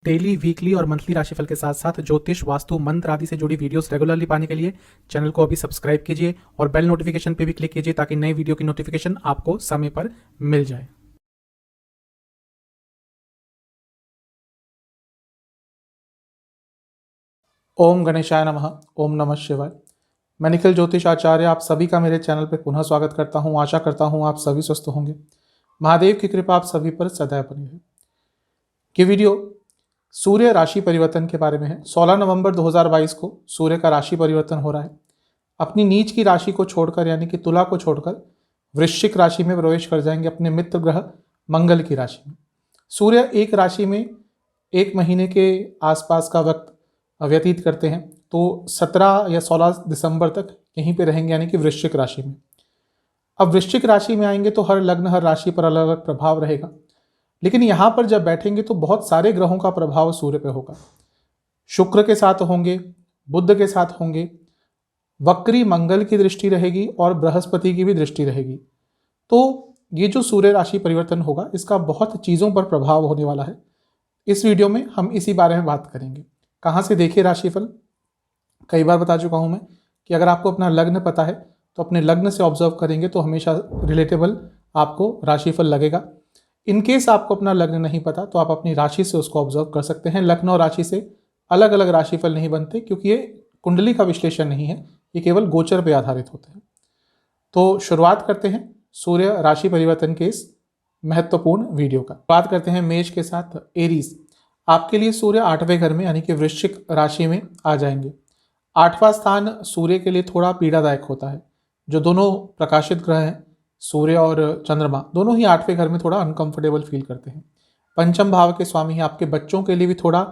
Daily, weekly और monthly राशिफल के साथ साथ ज्योतिष, वास्तु, मंत्र आदि से जुड़ी वीडियोस रेगुलरली पाने के लिए चैनल को अभी सब्सक्राइब कीजिए और बेल नोटिफिकेशन पे भी क्लिक कीजिए ताकि नई वीडियो की नोटिफिकेशन आपको समय पर मिल जाए। ओम गणेशाय नमः। ओम नमः शिवाय। मैं निखिल ज्योतिष आचार्य आप सभी का मेरे चैनल पर पुनः स्वागत करता हूं। आशा करता हूं आप सभी स्वस्थ होंगे। महादेव की कृपा आप सभी पर सदैव बनी रहे। ये वीडियो सूर्य राशि परिवर्तन के बारे में है। 16 नवंबर 2022 को सूर्य का राशि परिवर्तन हो रहा है। अपनी नीच की राशि को छोड़कर यानी कि तुला को छोड़कर वृश्चिक राशि में प्रवेश कर जाएंगे अपने मित्र ग्रह मंगल की राशि में। सूर्य एक राशि में एक महीने के आसपास का वक्त व्यतीत करते हैं, तो 17 या 16 दिसंबर तक यहीं पे रहेंगे यानी कि वृश्चिक राशि में। अब वृश्चिक राशि में आएंगे तो हर लग्न हर राशि पर अलग अलग प्रभाव रहेगा, लेकिन यहां पर जब बैठेंगे तो बहुत सारे ग्रहों का प्रभाव सूर्य पे होगा। शुक्र के साथ होंगे, बुध के साथ होंगे, वक्री मंगल की दृष्टि रहेगी और बृहस्पति की भी दृष्टि रहेगी। तो ये जो सूर्य राशि परिवर्तन होगा इसका बहुत चीज़ों पर प्रभाव होने वाला है। इस वीडियो में हम इसी बारे में बात करेंगे। कहाँ से देखिए राशिफल? कई बार बता चुका हूँ मैं कि अगर आपको अपना लग्न पता है तो अपने लग्न से ऑब्जर्व करेंगे तो हमेशा रिलेटेबल आपको राशिफल लगेगा। इन केस आपको अपना लग्न नहीं पता तो आप अपनी राशि से उसको ऑब्जर्व कर सकते हैं। लग्न और राशि से अलग अलग राशिफल नहीं बनते क्योंकि ये कुंडली का विश्लेषण नहीं है, ये केवल गोचर पर आधारित होते हैं। तो शुरुआत करते हैं सूर्य राशि परिवर्तन के इस महत्वपूर्ण वीडियो का। बात करते हैं मेष के साथ एरीज। आपके लिए सूर्य 8वें घर में यानी कि वृश्चिक राशि में आ जाएंगे। 8वां स्थान सूर्य के लिए थोड़ा पीड़ादायक होता है। जो दोनों प्रकाशित ग्रह हैं सूर्य और चंद्रमा, दोनों ही 8वें घर में थोड़ा अनकंफर्टेबल फील करते हैं। पंचम भाव के स्वामी हैं, आपके बच्चों के लिए भी थोड़ा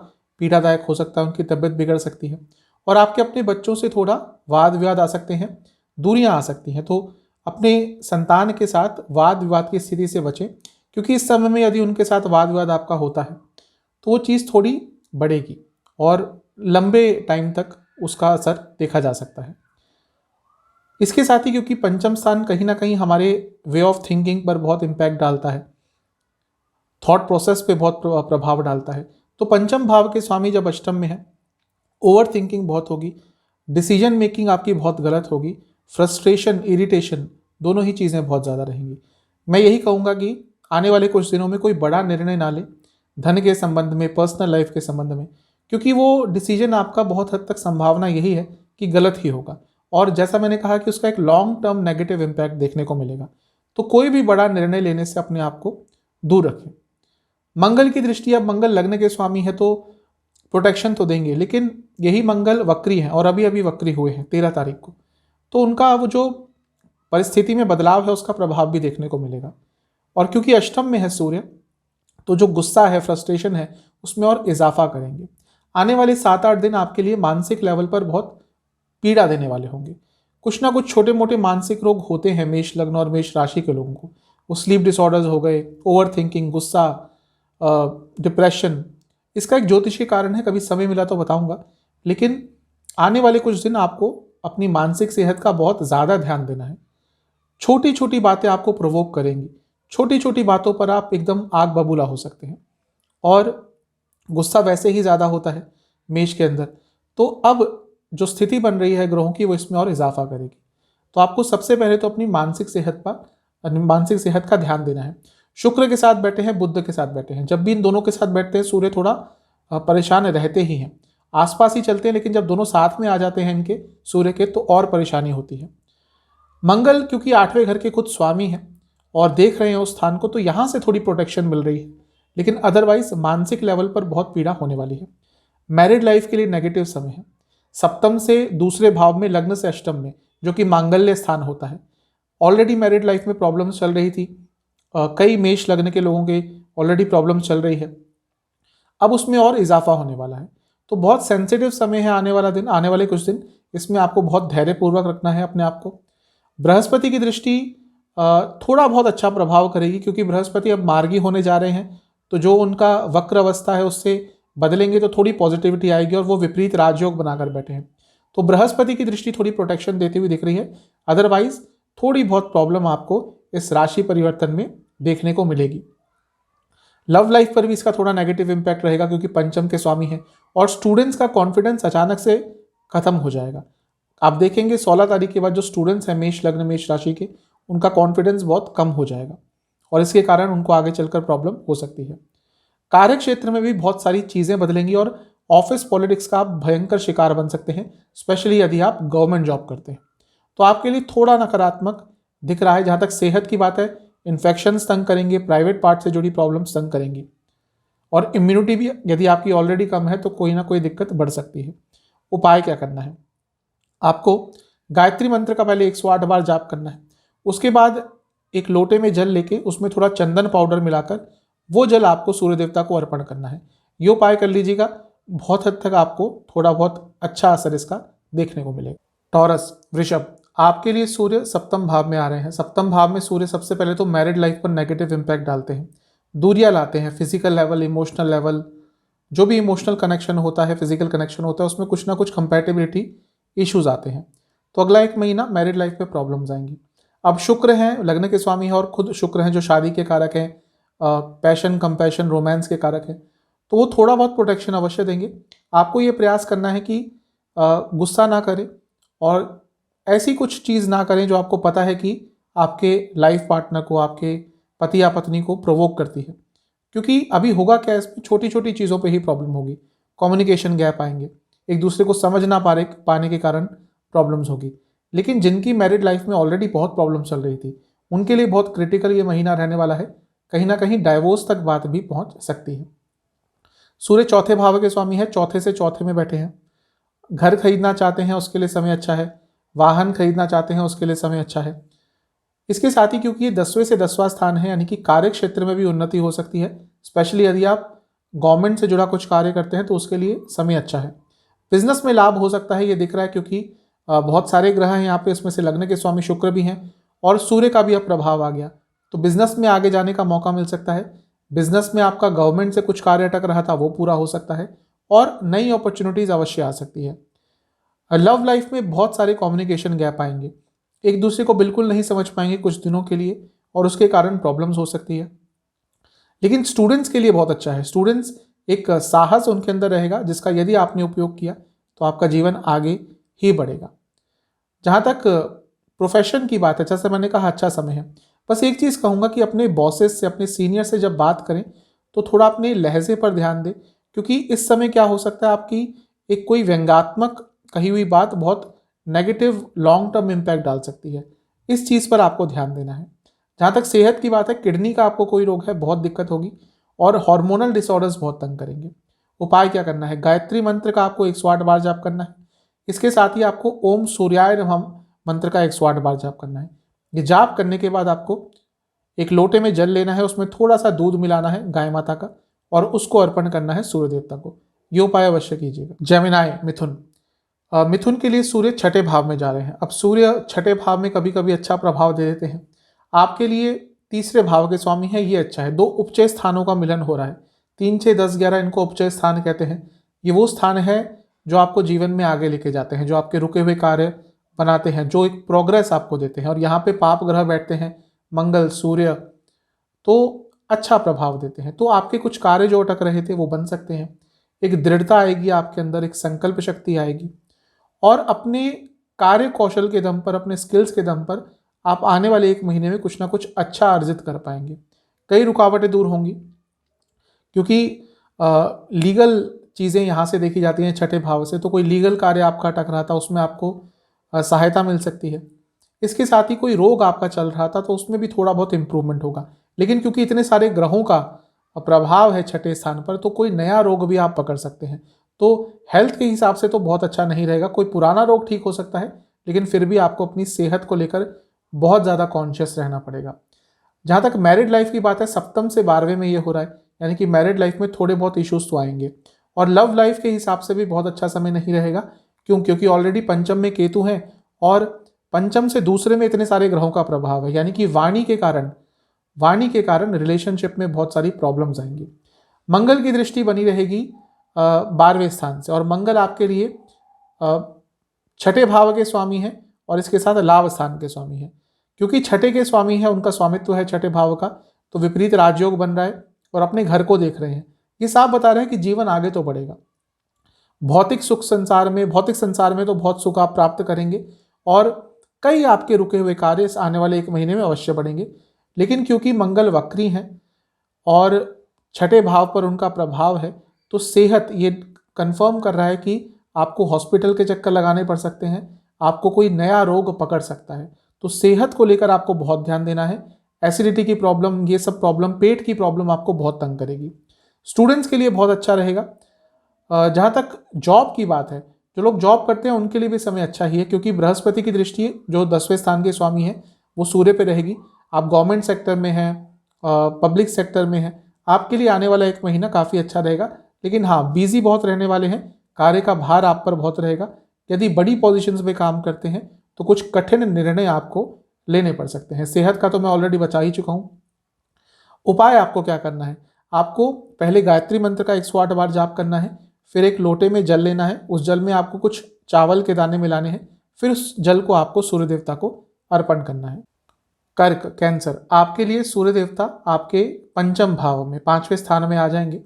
पीड़ादायक हो सकता है, उनकी तबीयत बिगड़ सकती है और आपके अपने बच्चों से थोड़ा वाद विवाद आ सकते हैं, दूरियां आ सकती हैं। तो अपने संतान के साथ वाद विवाद की स्थिति से बचें, क्योंकि इस समय में यदि उनके साथ वाद विवाद आपका होता है तो वो चीज़ थोड़ी बढ़ेगी और लंबे टाइम तक उसका असर देखा जा सकता है। इसके साथ ही क्योंकि पंचम स्थान कहीं ना कहीं हमारे वे ऑफ थिंकिंग पर बहुत इम्पैक्ट डालता है, थॉट प्रोसेस पे बहुत प्रभाव डालता है, तो पंचम भाव के स्वामी जब अष्टम में है, ओवर थिंकिंग बहुत होगी, डिसीजन मेकिंग आपकी बहुत गलत होगी, फ्रस्ट्रेशन, इरिटेशन, दोनों ही चीज़ें बहुत ज़्यादा रहेंगी। मैं यही कहूँगा कि आने वाले कुछ दिनों में कोई बड़ा निर्णय ना ले धन के संबंध में, पर्सनल लाइफ के संबंध में, क्योंकि वो डिसीजन आपका बहुत हद तक संभावना यही है कि गलत ही होगा और जैसा मैंने कहा कि उसका एक लॉन्ग टर्म नेगेटिव इम्पैक्ट देखने को मिलेगा। तो कोई भी बड़ा निर्णय लेने से अपने आप को दूर रखें। मंगल की दृष्टि, अब मंगल लग्न के स्वामी है तो प्रोटेक्शन तो देंगे, लेकिन यही मंगल वक्री हैं और अभी अभी वक्री हुए हैं 13 तारीख को, तो उनका वो जो परिस्थिति में बदलाव है उसका प्रभाव भी देखने को मिलेगा। और क्योंकि अष्टम में है सूर्य, तो जो गुस्सा है, फ्रस्ट्रेशन है, उसमें और इजाफा करेंगे। आने वाले 7-8 दिन आपके लिए मानसिक लेवल पर बहुत पीड़ा देने वाले होंगे। कुछ ना कुछ छोटे मोटे मानसिक रोग होते हैं मेष लग्न और मेष राशि के लोगों को। वो स्लीप डिसऑर्डर्स हो गए, ओवर थिंकिंग, गुस्सा, डिप्रेशन। इसका एक ज्योतिषीय कारण है, कभी समय मिला तो बताऊंगा। लेकिन आने वाले कुछ दिन आपको अपनी मानसिक सेहत का बहुत ज़्यादा ध्यान देना है। छोटी छोटी बातें आपको प्रोवोक करेंगी, छोटी छोटी बातों पर आप एकदम आग बबूला हो सकते हैं और गुस्सा वैसे ही ज़्यादा होता है मेष के अंदर। तो अब जो स्थिति बन रही है ग्रहों की वो इसमें और इजाफा करेगी। तो आपको सबसे पहले तो अपनी मानसिक सेहत का ध्यान देना है। शुक्र के साथ बैठे हैं, बुध के साथ बैठे हैं, जब भी इन दोनों के साथ बैठते हैं सूर्य थोड़ा परेशान रहते ही हैं। आसपास ही चलते हैं, लेकिन जब दोनों साथ में आ जाते हैं इनके सूर्य के तो और परेशानी होती है। मंगल क्योंकि 8वें घर के खुद स्वामी हैं और देख रहे हैं उस स्थान को, तो यहाँ से थोड़ी प्रोटेक्शन मिल रही है, लेकिन अदरवाइज मानसिक लेवल पर बहुत पीड़ा होने वाली है। मैरिड लाइफ के लिए नेगेटिव समय है। सप्तम से दूसरे भाव में, लग्न से अष्टम में, जो कि मांगल्य स्थान होता है। ऑलरेडी मैरिड लाइफ में प्रॉब्लम्स चल रही थी, कई मेष लग्न के लोगों के ऑलरेडी प्रॉब्लम चल रही है, अब उसमें और इजाफा होने वाला है। तो बहुत सेंसिटिव समय है आने वाला दिन, आने वाले कुछ दिन, इसमें आपको बहुत धैर्यपूर्वक रखना है अपने आप को। बृहस्पति की दृष्टि थोड़ा बहुत अच्छा प्रभाव करेगी, क्योंकि बृहस्पति अब मार्गी होने जा रहे हैं, तो जो उनका वक्र अवस्था है उससे बदलेंगे तो थोड़ी पॉजिटिविटी आएगी और वो विपरीत राजयोग बनाकर बैठे हैं। तो बृहस्पति की दृष्टि थोड़ी प्रोटेक्शन देती हुई दिख रही है। अदरवाइज थोड़ी बहुत प्रॉब्लम आपको इस राशि परिवर्तन में देखने को मिलेगी। लव लाइफ पर भी इसका थोड़ा नेगेटिव इम्पैक्ट रहेगा क्योंकि पंचम के स्वामी है, और स्टूडेंट्स का कॉन्फिडेंस अचानक से खत्म हो जाएगा। आप देखेंगे 16 तारीख के बाद जो स्टूडेंट्स हैं मेष लग्न मेष राशि के, उनका कॉन्फिडेंस बहुत कम हो जाएगा और इसके कारण उनको आगे चलकर प्रॉब्लम हो सकती है। कार्य क्षेत्र में भी बहुत सारी चीज़ें बदलेंगी और ऑफिस पॉलिटिक्स का आप भयंकर शिकार बन सकते हैं, स्पेशली यदि आप गवर्नमेंट जॉब करते हैं तो आपके लिए थोड़ा नकारात्मक दिख रहा है। जहाँ तक सेहत की बात है, इन्फेक्शन तंग करेंगे, प्राइवेट पार्ट से जुड़ी प्रॉब्लम्स तंग करेंगी, और इम्यूनिटी भी यदि आपकी ऑलरेडी कम है तो कोई ना कोई दिक्कत बढ़ सकती है। उपाय क्या करना है? आपको गायत्री मंत्र का पहले 108 बार जाप करना है। उसके बाद एक लोटे में जल लेके उसमें थोड़ा चंदन पाउडर मिलाकर वो जल आपको सूर्य देवता को अर्पण करना है। ये उपाय कर लीजिएगा, बहुत हद तक आपको थोड़ा बहुत अच्छा असर इसका देखने को मिलेगा। टॉरस, वृषभ, आपके लिए सूर्य सप्तम भाव में आ रहे हैं। सप्तम भाव में सूर्य सबसे पहले तो मैरिड लाइफ पर नेगेटिव इम्पैक्ट डालते हैं, दूरियां लाते हैं, फिजिकल लेवल, इमोशनल लेवल, जो भी इमोशनल कनेक्शन होता है, फिजिकल कनेक्शन होता है, उसमें कुछ ना कुछ कंपैटिबिलिटी इश्यूज आते हैं। तो अगला एक महीना मैरिड लाइफ में प्रॉब्लम्स आएंगी। अब शुक्र हैं, लग्न के स्वामी हैं, और खुद शुक्र हैं जो शादी के कारक हैं, पैशन, कंपैशन, रोमांस के कारक हैं, तो वो थोड़ा बहुत प्रोटेक्शन अवश्य देंगे। आपको ये प्रयास करना है कि गुस्सा ना करें और ऐसी कुछ चीज़ ना करें जो आपको पता है कि आपके लाइफ पार्टनर को, आपके पति या पत्नी को प्रोवोक करती है, क्योंकि अभी होगा क्या, इसमें छोटी छोटी चीज़ों पे ही प्रॉब्लम होगी। कम्युनिकेशन गैप आएंगे, एक दूसरे को समझ ना पाने के कारण प्रॉब्लम्स होगी। लेकिन जिनकी मैरिड लाइफ में ऑलरेडी बहुत प्रॉब्लम चल रही थी, उनके लिए बहुत क्रिटिकल ये महीना रहने वाला है। कहीं ना कहीं डाइवोर्स तक बात भी पहुंच सकती है। सूर्य चौथे भाव के स्वामी है, चौथे से चौथे में बैठे हैं। घर खरीदना चाहते हैं उसके लिए समय अच्छा है, वाहन खरीदना चाहते हैं उसके लिए समय अच्छा है। इसके साथ ही क्योंकि ये 10वें से 10वां स्थान है, यानी कि कार्य क्षेत्र में भी उन्नति हो सकती है, स्पेशली यदि आप गवर्नमेंट से जुड़ा कुछ कार्य करते हैं तो उसके लिए समय अच्छा है। बिजनेस में लाभ हो सकता है, ये दिख रहा है, क्योंकि बहुत सारे ग्रह हैं यहाँ पे, इसमें से लग्न के स्वामी शुक्र भी हैं और सूर्य का भी अब प्रभाव आ गया, तो बिजनेस में आगे जाने का मौका मिल सकता है। बिजनेस में आपका गवर्नमेंट से कुछ कार्य अटक रहा था वो पूरा हो सकता है और नई अपॉर्चुनिटीज अवश्य आ सकती है। लव लाइफ में बहुत सारे कम्युनिकेशन गैप आएंगे, एक दूसरे को बिल्कुल नहीं समझ पाएंगे कुछ दिनों के लिए और उसके कारण प्रॉब्लम्स हो सकती है। लेकिन स्टूडेंट्स के लिए बहुत अच्छा है। स्टूडेंट्स, एक साहस उनके अंदर रहेगा जिसका यदि आपने उपयोग किया तो आपका जीवन आगे ही बढ़ेगा। जहाँ तक प्रोफेशन की बात है, जैसे मैंने कहा अच्छा समय है। बस एक चीज़ कहूँगा कि अपने बॉसेस से, अपने सीनियर से जब बात करें तो थोड़ा अपने लहजे पर ध्यान दें, क्योंकि इस समय क्या हो सकता है, आपकी एक कोई व्यंग्यात्मक कही हुई बात बहुत नेगेटिव लॉन्ग टर्म इम्पैक्ट डाल सकती है। इस चीज़ पर आपको ध्यान देना है। जहाँ तक सेहत की बात है, किडनी का आपको कोई रोग है, बहुत दिक्कत होगी और हार्मोनल डिसऑर्डर्स बहुत तंग करेंगे। उपाय क्या करना है? गायत्री मंत्र का आपको 108 बार जाप करना है। इसके साथ ही आपको ओम सूर्याय नमः मंत्र का 108 बार जाप करना है। ये जाप करने के बाद आपको एक लोटे में जल लेना है, उसमें थोड़ा सा दूध मिलाना है गाय माता का और उसको अर्पण करना है सूर्य देवता को। ये उपाय अवश्य कीजिएगा। जेमिनाई, मिथुन, मिथुन के लिए सूर्य छठे भाव में जा रहे हैं। अब सूर्य छठे भाव में कभी कभी अच्छा प्रभाव दे देते हैं। आपके लिए तीसरे भाव के स्वामी है, ये अच्छा है। दो उपचय स्थानों का मिलन हो रहा है, 3, 6, 10, 11 इनको उपचय स्थान कहते हैं। ये वो स्थान है जो आपको जीवन में आगे लेके जाते हैं, जो आपके रुके हुए कार्य बनाते हैं, जो एक प्रोग्रेस आपको देते हैं। और यहाँ पे पाप ग्रह बैठते हैं, मंगल, सूर्य, तो अच्छा प्रभाव देते हैं। तो आपके कुछ कार्य जो अटक रहे थे वो बन सकते हैं। एक दृढ़ता आएगी आपके अंदर, एक संकल्प शक्ति आएगी और अपने कार्य कौशल के दम पर, अपने स्किल्स के दम पर आप आने वाले 1 महीने में कुछ ना कुछ अच्छा अर्जित कर पाएंगे। कई रुकावटें दूर होंगी, क्योंकि लीगल चीज़ें यहाँ से देखी जाती हैं छठे भाव से, तो कोई लीगल कार्य आपका अटक रहा था उसमें आपको सहायता मिल सकती है। इसके साथ ही कोई रोग आपका चल रहा था तो उसमें भी थोड़ा बहुत इम्प्रूवमेंट होगा। लेकिन क्योंकि इतने सारे ग्रहों का प्रभाव है छठे स्थान पर, तो कोई नया रोग भी आप पकड़ सकते हैं। तो हेल्थ के हिसाब से तो बहुत अच्छा नहीं रहेगा। कोई पुराना रोग ठीक हो सकता है, लेकिन फिर भी आपको अपनी सेहत को लेकर बहुत ज़्यादा कॉन्शियस रहना पड़ेगा। जहाँ तक मैरिड लाइफ की बात है, सप्तम से 12वें में ये हो रहा है, यानी कि मैरिड लाइफ में थोड़े बहुत इश्यूज तो आएंगे। और लव लाइफ के हिसाब से भी बहुत अच्छा समय नहीं रहेगा। क्यों? क्योंकि ऑलरेडी पंचम में केतु हैं और पंचम से दूसरे में इतने सारे ग्रहों का प्रभाव है, यानी कि वाणी के कारण रिलेशनशिप में बहुत सारी प्रॉब्लम्स आएंगी। मंगल की दृष्टि बनी रहेगी 12वें स्थान से, और मंगल आपके लिए छठे भाव के स्वामी हैं और इसके साथ लाभ स्थान के स्वामी हैं। क्योंकि छठे के स्वामी है, उनका स्वामित्व है छठे भाव का, तो विपरीत राजयोग बन रहा है। और अपने घर को देख रहे हैं, ये साफ बता रहे हैं कि जीवन आगे तो बढ़ेगा। भौतिक संसार में तो बहुत सुख आप प्राप्त करेंगे और कई आपके रुके हुए कार्य इस आने वाले 1 महीने में अवश्य बढ़ेंगे। लेकिन क्योंकि मंगल वक्री हैं और छठे भाव पर उनका प्रभाव है, तो सेहत ये कंफर्म कर रहा है कि आपको हॉस्पिटल के चक्कर लगाने पड़ सकते हैं, आपको कोई नया रोग पकड़ सकता है। तो सेहत को लेकर आपको बहुत ध्यान देना है। एसिडिटी की प्रॉब्लम, ये सब प्रॉब्लम, पेट की प्रॉब्लम आपको बहुत तंग करेगी। स्टूडेंट्स के लिए बहुत अच्छा रहेगा। जहाँ तक जॉब की बात है, जो लोग जॉब करते हैं उनके लिए भी समय अच्छा ही है, क्योंकि बृहस्पति की दृष्टि जो 10वें स्थान के स्वामी हैं वो सूर्य पे रहेगी। आप गवर्नमेंट सेक्टर में हैं, पब्लिक सेक्टर में हैं, आपके लिए आने वाला 1 महीना काफ़ी अच्छा रहेगा। लेकिन हाँ, बिजी बहुत रहने वाले हैं, कार्य का भार आप पर बहुत रहेगा। यदि बड़ी पोजीशंस में काम करते हैं तो कुछ कठिन निर्णय आपको लेने पड़ सकते हैं। सेहत का तो मैं ऑलरेडी बता ही चुका हूँ। उपाय आपको क्या करना है, आपको पहले गायत्री मंत्र का 108 बार जाप करना है, फिर एक लोटे में जल लेना है, उस जल में आपको कुछ चावल के दाने मिलाने हैं, फिर उस जल को आपको सूर्य देवता को अर्पण करना है। कर्क, कैंसर, आपके लिए सूर्य देवता आपके पंचम भाव में 5वें स्थान में आ जाएंगे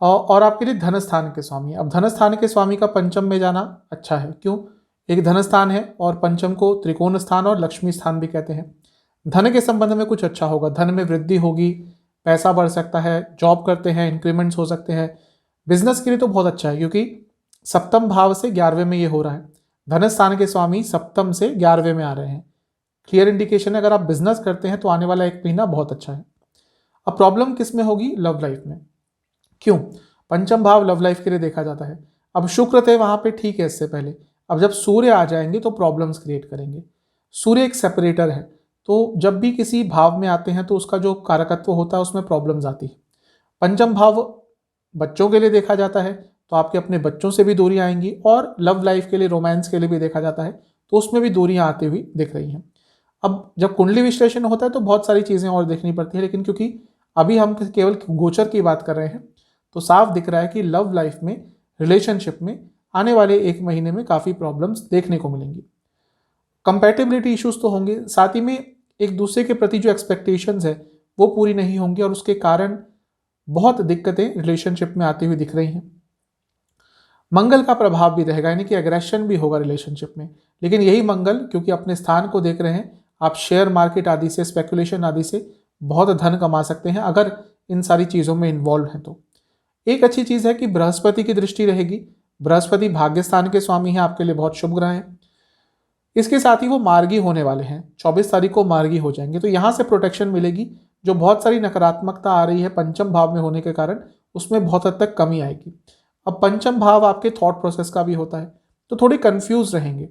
और आपके लिए धन स्थान के स्वामी। अब धन स्थान के स्वामी का पंचम में जाना अच्छा है। क्यों? एक धन स्थान है और पंचम को त्रिकोण स्थान और लक्ष्मी स्थान भी कहते हैं। धन के संबंध में कुछ अच्छा होगा, धन में वृद्धि होगी, पैसा बढ़ सकता है, जॉब करते हैं इंक्रीमेंट्स हो सकते हैं। बिजनेस के लिए तो बहुत अच्छा है, क्योंकि सप्तम भाव से 11वें में ये हो रहा है। धन स्थान के स्वामी सप्तम से 11वें में आ रहे हैं। क्लियर इंडिकेशन है, अगर आप बिजनेस करते हैं तो आने वाला 1 महीना बहुत अच्छा है। अब प्रॉब्लम किस में होगी? लव लाइफ में। क्यों? पंचम भाव लव लाइफ के लिए देखा जाता है। अब शुक्र थे वहां पे, ठीक है, इससे पहले। अब जब सूर्य आ जाएंगे तो प्रॉब्लम्स क्रिएट करेंगे। सूर्य एक सेपरेटर है, तो जब भी किसी भाव में आते हैं तो उसका जो कारकत्व होता है उसमें प्रॉब्लम्स आती है। पंचम भाव बच्चों के लिए देखा जाता है, तो आपके अपने बच्चों से भी दूरियां आएंगी, और लव लाइफ के लिए, रोमांस के लिए भी देखा जाता है, तो उसमें भी दूरियां आती हुई दिख रही हैं। अब जब कुंडली विश्लेषण होता है तो बहुत सारी चीज़ें और देखनी पड़ती है, लेकिन क्योंकि अभी हम केवल गोचर की बात कर रहे हैं, तो साफ दिख रहा है कि लव लाइफ में, रिलेशनशिप में आने वाले 1 महीने में काफ़ी प्रॉब्लम्स देखने को मिलेंगी। कंपैटिबिलिटी इश्यूज तो होंगे, साथ ही में एक दूसरे के प्रति जो एक्सपेक्टेशंस है वो पूरी नहीं होंगी, और उसके कारण बहुत दिक्कतें रिलेशनशिप में आती हुई दिख रही हैं। मंगल का प्रभाव भी रहेगा, यानी कि एग्रेशन भी होगा रिलेशनशिप में। लेकिन यही मंगल, क्योंकि अपने स्थान को देख रहे हैं, आप शेयर मार्केट आदि से, स्पेकुलेशन आदि से बहुत धन कमा सकते हैं अगर इन सारी चीज़ों में इन्वॉल्व हैं तो। एक अच्छी चीज़ है कि बृहस्पति की दृष्टि रहेगी। बृहस्पति भाग्य स्थान के स्वामी हैं, आपके लिए बहुत शुभ ग्रह हैं। इसके साथ ही वो मार्गी होने वाले हैं, 24 तारीख को मार्गी हो जाएंगे, तो यहाँ से प्रोटेक्शन मिलेगी। जो बहुत सारी नकारात्मकता आ रही है पंचम भाव में होने के कारण, उसमें बहुत हद तक कमी आएगी। अब पंचम भाव आपके थॉट प्रोसेस का भी होता है, तो थोड़ी कंफ्यूज रहेंगे,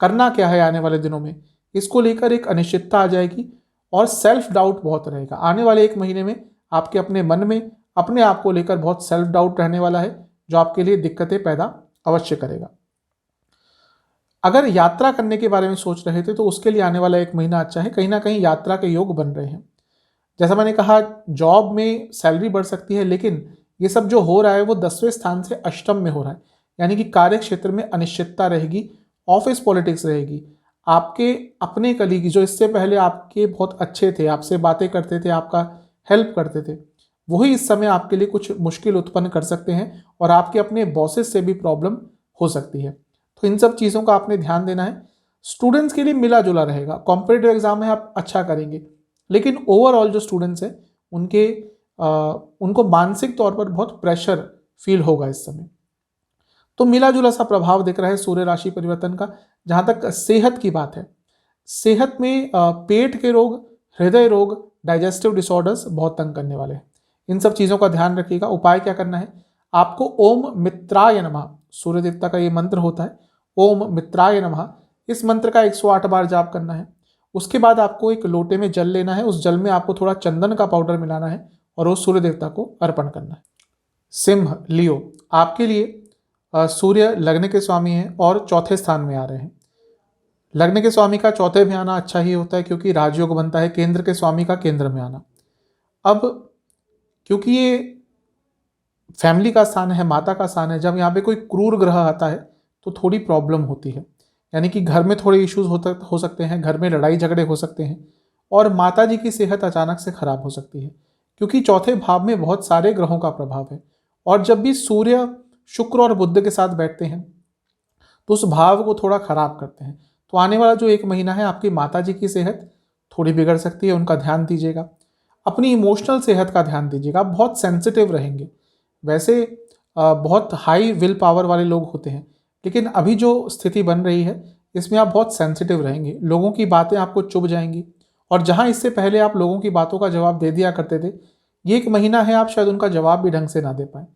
करना क्या है आने वाले दिनों में, इसको लेकर एक अनिश्चितता आ जाएगी और सेल्फ डाउट बहुत रहेगा। आने वाले 1 महीने में आपके अपने मन में अपने आप को लेकर बहुत सेल्फ डाउट रहने वाला है, जो आपके लिए दिक्कतें पैदा अवश्य करेगा। अगर यात्रा करने के बारे में सोच रहे थे तो उसके लिए आने वाला 1 महीना अच्छा है। कहीं ना कहीं यात्रा के योग बन रहे हैं। जैसा मैंने कहा, जॉब में सैलरी बढ़ सकती है, लेकिन ये सब जो हो रहा है वो 10वें स्थान से अष्टम में हो रहा है, यानी कि कार्य क्षेत्र में अनिश्चितता रहेगी, ऑफिस पॉलिटिक्स रहेगी। आपके अपने कलीग जो इससे पहले आपके बहुत अच्छे थे, आपसे बातें करते थे, आपका हेल्प करते थे, वही इस समय आपके लिए कुछ मुश्किल उत्पन्न कर सकते हैं, और आपके अपने बॉसेस से भी प्रॉब्लम हो सकती है। तो इन सब चीज़ों का आपने ध्यान देना है। स्टूडेंट्स के लिए मिला जुला रहेगा। कॉम्पिटिटिव एग्जाम में आप अच्छा करेंगे, लेकिन ओवरऑल जो स्टूडेंट्स हैं उनको मानसिक तौर पर बहुत प्रेशर फील होगा इस समय। तो मिला जुला सा प्रभाव दिख रहा है सूर्य राशि परिवर्तन का। जहाँ तक सेहत की बात है, सेहत में पेट के रोग, हृदय रोग, डाइजेस्टिव डिसऑर्डर्स बहुत तंग करने वाले हैं। इन सब चीज़ों का ध्यान रखिएगा। उपाय क्या करना है आपको? ओम मित्राय नमः, सूर्य देवता का ये मंत्र होता है, ओम मित्राय नमः। इस मंत्र का 108 बार जाप करना है। उसके बाद आपको एक लोटे में जल लेना है, उस जल में आपको थोड़ा चंदन का पाउडर मिलाना है और वो सूर्य देवता को अर्पण करना है। सिंह, लियो, आपके लिए सूर्य लग्न के स्वामी हैं और चौथे स्थान में आ रहे हैं। लग्न के स्वामी का चौथे में आना अच्छा ही होता है, क्योंकि राजयोग बनता है केंद्र के स्वामी का केंद्र में आना। अब क्योंकि ये फैमिली का स्थान है, माता का स्थान है, जब यहाँ पे कोई क्रूर ग्रह आता है तो थोड़ी प्रॉब्लम होती है, यानी कि घर में थोड़े इश्यूज हो सकते हैं, घर में लड़ाई झगड़े हो सकते हैं, और माता जी की सेहत अचानक से खराब हो सकती है, क्योंकि चौथे भाव में बहुत सारे ग्रहों का प्रभाव है, और जब भी सूर्य, शुक्र और बुध के साथ बैठते हैं तो उस भाव को थोड़ा खराब करते हैं। तो आने वाला जो एक महीना है, आपकी माता जी की सेहत थोड़ी बिगड़ सकती है, उनका ध्यान दीजिएगा। अपनी इमोशनल सेहत का ध्यान दीजिएगा, आप बहुत सेंसिटिव रहेंगे। वैसे बहुत हाई विल पावर वाले लोग होते हैं, लेकिन अभी जो स्थिति बन रही है इसमें आप बहुत सेंसिटिव रहेंगे, लोगों की बातें आपको चुभ जाएंगी। और जहां इससे पहले आप लोगों की बातों का जवाब दे दिया करते थे, ये एक महीना है आप शायद उनका जवाब भी ढंग से ना दे पाए,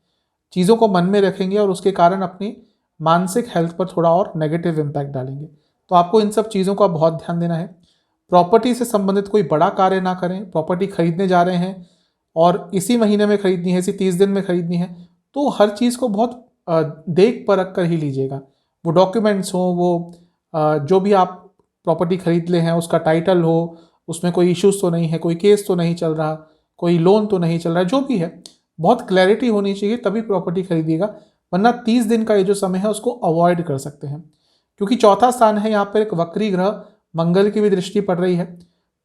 चीज़ों को मन में रखेंगे और उसके कारण अपनी मानसिक हेल्थ पर थोड़ा और नेगेटिव इम्पैक्ट डालेंगे। तो आपको इन सब चीज़ों का बहुत ध्यान देना है। प्रॉपर्टी से संबंधित कोई बड़ा कार्य ना करें। प्रॉपर्टी खरीदने जा रहे हैं और इसी महीने में खरीदनी है, इसी 30 दिन में खरीदनी है, तो हर चीज़ को बहुत देख परख कर ही लीजिएगा। वो डॉक्यूमेंट्स हो, वो जो भी आप प्रॉपर्टी खरीद ले हैं उसका टाइटल हो, उसमें कोई इश्यूज तो नहीं है, कोई केस तो नहीं चल रहा, कोई लोन तो नहीं चल रहा है, जो भी है बहुत क्लैरिटी होनी चाहिए, तभी प्रॉपर्टी खरीदिएगा। वरना 30 दिन का ये जो समय है उसको अवॉइड कर सकते हैं, क्योंकि चौथा स्थान है, यहाँ पर एक वक्री ग्रह मंगल की भी दृष्टि पड़ रही है।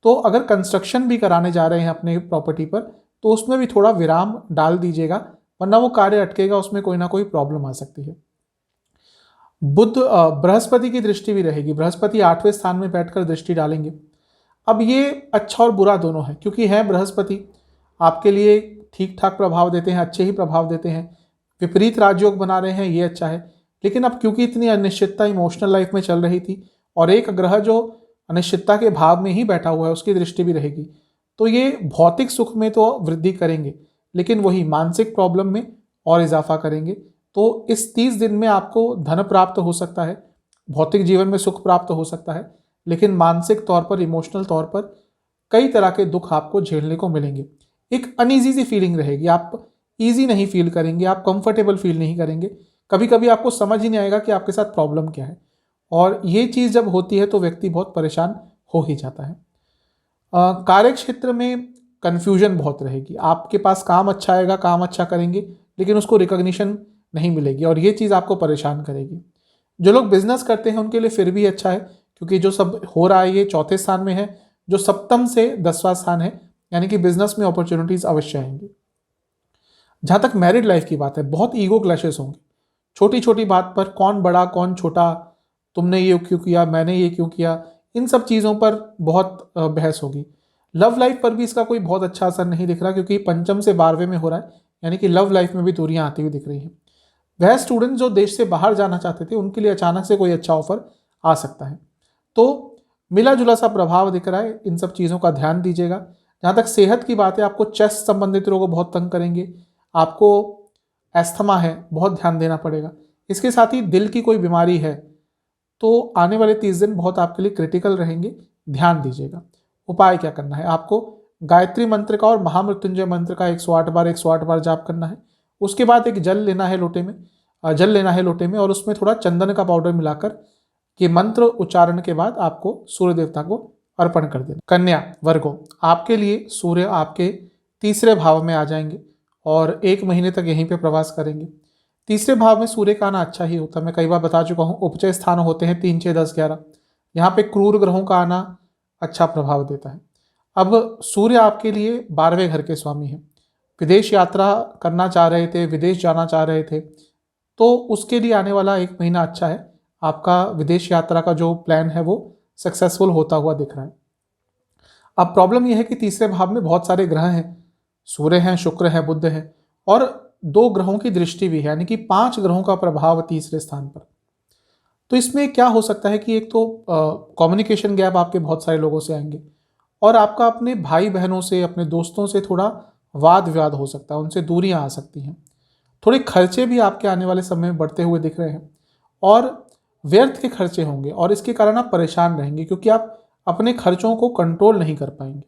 तो अगर कंस्ट्रक्शन भी कराने जा रहे हैं अपने प्रॉपर्टी पर, तो उसमें भी थोड़ा विराम डाल दीजिएगा, वरना वो कार्य अटकेगा, उसमें कोई ना कोई प्रॉब्लम आ सकती है। बुध बृहस्पति की दृष्टि भी रहेगी। बृहस्पति 8वें स्थान में बैठकर दृष्टि डालेंगे। अब ये अच्छा और बुरा दोनों है, क्योंकि है बृहस्पति आपके लिए ठीक ठाक प्रभाव देते हैं, अच्छे ही प्रभाव देते हैं। विपरीत राजयोग बना रहे हैं, ये अच्छा है। लेकिन अब क्योंकि इतनी अनिश्चितता इमोशनल लाइफ में चल रही थी, और एक ग्रह जो अनिश्चितता के भाव में ही बैठा हुआ है उसकी दृष्टि भी रहेगी, तो ये भौतिक सुख में तो वृद्धि करेंगे, लेकिन वही मानसिक प्रॉब्लम में और इजाफा करेंगे। तो इस 30 दिन में आपको धन प्राप्त हो सकता है, भौतिक जीवन में सुख प्राप्त हो सकता है, लेकिन मानसिक तौर पर, इमोशनल तौर पर कई तरह के दुख आपको झेलने को मिलेंगे। एक अनईजी सी फीलिंग रहेगी, आप ईजी नहीं फील करेंगे, आप कंफर्टेबल फील नहीं करेंगे। कभी कभी आपको समझ ही नहीं आएगा कि आपके साथ प्रॉब्लम क्या है, और ये चीज़ जब होती है तो व्यक्ति बहुत परेशान हो ही जाता है। कार्य क्षेत्र में कन्फ्यूजन बहुत रहेगी। आपके पास काम अच्छा आएगा, काम अच्छा करेंगे, लेकिन उसको रिकॉग्निशन नहीं मिलेगी, और ये चीज़ आपको परेशान करेगी। जो लोग बिजनेस करते हैं उनके लिए फिर भी अच्छा है, क्योंकि जो सब हो रहा है ये चौथे स्थान में है, जो सप्तम से 10वां स्थान है, यानी कि बिजनेस में अपॉर्चुनिटीज अवश्य आएंगी। जहाँ तक मैरिड लाइफ की बात है, बहुत ईगो क्लैशेस होंगे। छोटी छोटी बात पर कौन बड़ा कौन छोटा, तुमने ये क्यों किया, मैंने ये क्यों किया, इन सब चीज़ों पर बहुत बहस होगी। लव लाइफ पर भी इसका कोई बहुत अच्छा असर नहीं दिख रहा, क्योंकि पंचम से 12वें में हो रहा है, यानी कि लव लाइफ में भी दूरियां आती हुई दिख रही हैं। वह स्टूडेंट जो देश से बाहर जाना चाहते थे, उनके लिए अचानक से कोई अच्छा ऑफर आ सकता है। तो मिला जुला सा प्रभाव दिख रहा है, इन सब चीज़ों का ध्यान दीजिएगा। जहाँ तक सेहत की बात है, आपको चेस्ट संबंधित रोग बहुत तंग करेंगे, आपको एस्थमा है, बहुत ध्यान देना पड़ेगा। इसके साथ ही दिल की कोई बीमारी है, तो आने वाले 30 दिन बहुत आपके लिए क्रिटिकल रहेंगे, ध्यान दीजिएगा। उपाय क्या करना है, आपको गायत्री मंत्र का और महामृत्युंजय मंत्र का 108 बार जाप करना है। उसके बाद एक जल लेना है लोटे में, और उसमें थोड़ा चंदन का पाउडर मिलाकर ये मंत्र उच्चारण के बाद आपको सूर्य देवता को अर्पण कर देना। कन्या वर्गो, आपके लिए सूर्य आपके 3रे भाव में आ जाएंगे और 1 महीने तक यहीं पे प्रवास करेंगे। 3रे भाव में सूर्य का आना अच्छा ही होता है, मैं कई बार बता चुका हूँ। उपचय स्थान होते हैं 3, 6, 10, 11। यहाँ पे क्रूर ग्रहों का आना अच्छा प्रभाव देता है। अब सूर्य आपके लिए 12वें घर के स्वामी हैं। विदेश यात्रा करना चाह रहे थे, विदेश जाना चाह रहे थे, तो उसके लिए आने वाला 1 महीना अच्छा है। आपका विदेश यात्रा का जो प्लान है वो सक्सेसफुल होता हुआ दिख रहा है। अब प्रॉब्लम यह है कि 3रे भाव में बहुत सारे ग्रह हैं, सूर्य हैं, शुक्र है, बुध है, और 2 ग्रहों की दृष्टि भी है, यानी कि 5 ग्रहों का प्रभाव 3रे स्थान पर। तो इसमें क्या हो सकता है कि एक तो कम्युनिकेशन गैप आपके बहुत सारे लोगों से आएंगे, और आपका अपने भाई बहनों से, अपने दोस्तों से थोड़ा वाद विवाद हो सकता है, उनसे दूरियां आ सकती हैं। थोड़े खर्चे भी आपके आने वाले समय में बढ़ते हुए दिख रहे हैं, और व्यर्थ के खर्चे होंगे, और इसके कारण आप परेशान रहेंगे, क्योंकि आप अपने खर्चों को कंट्रोल नहीं कर पाएंगे।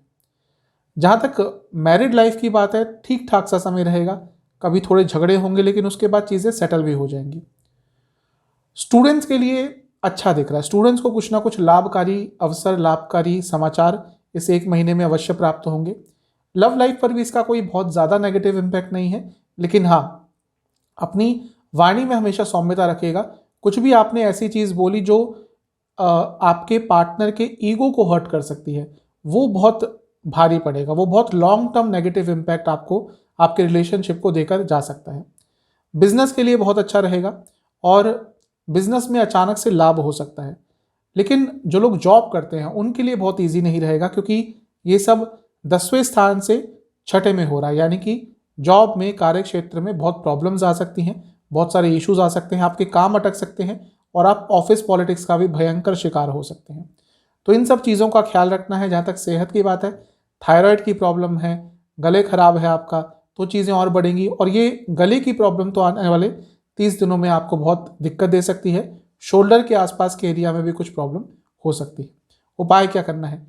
जहाँ तक मैरिड लाइफ की बात है, ठीक ठाक सा समय रहेगा। कभी थोड़े झगड़े होंगे, लेकिन उसके बाद चीज़ें सेटल भी हो जाएंगी। स्टूडेंट्स के लिए अच्छा दिख रहा है। स्टूडेंट्स को कुछ ना कुछ लाभकारी अवसर, लाभकारी समाचार इस 1 महीने में अवश्य प्राप्त होंगे। लव लाइफ पर भी इसका कोई बहुत ज़्यादा नेगेटिव इम्पैक्ट नहीं है, लेकिन हाँ, अपनी वाणी में हमेशा सौम्यता रखिएगा। कुछ भी आपने ऐसी चीज़ बोली जो आपके पार्टनर के ईगो को हर्ट कर सकती है, वो बहुत भारी पड़ेगा, वो बहुत लॉन्ग टर्म नेगेटिव इम्पैक्ट आपको आपके रिलेशनशिप को देकर जा सकता है। बिजनेस के लिए बहुत अच्छा रहेगा और बिजनेस में अचानक से लाभ हो सकता है। लेकिन जो लोग जॉब करते हैं उनके लिए बहुत ईजी नहीं रहेगा, क्योंकि ये सब 10वें स्थान से 6ठे में हो रहा है, यानी कि जॉब में, कार्य क्षेत्र में बहुत प्रॉब्लम्स आ सकती हैं, बहुत सारे इश्यूज आ सकते हैं, आपके काम अटक सकते हैं और आप ऑफिस पॉलिटिक्स का भी भयंकर शिकार हो सकते हैं। तो इन सब चीज़ों का ख्याल रखना है। जहाँ तक सेहत की बात है, थायराइड की प्रॉब्लम है, गले खराब है आपका, तो चीज़ें और बढ़ेंगी और ये गले की प्रॉब्लम तो आने वाले 30 दिनों में आपको बहुत दिक्कत दे सकती है। शोल्डर के आसपास के एरिया में भी कुछ प्रॉब्लम हो सकती है। उपाय क्या करना है?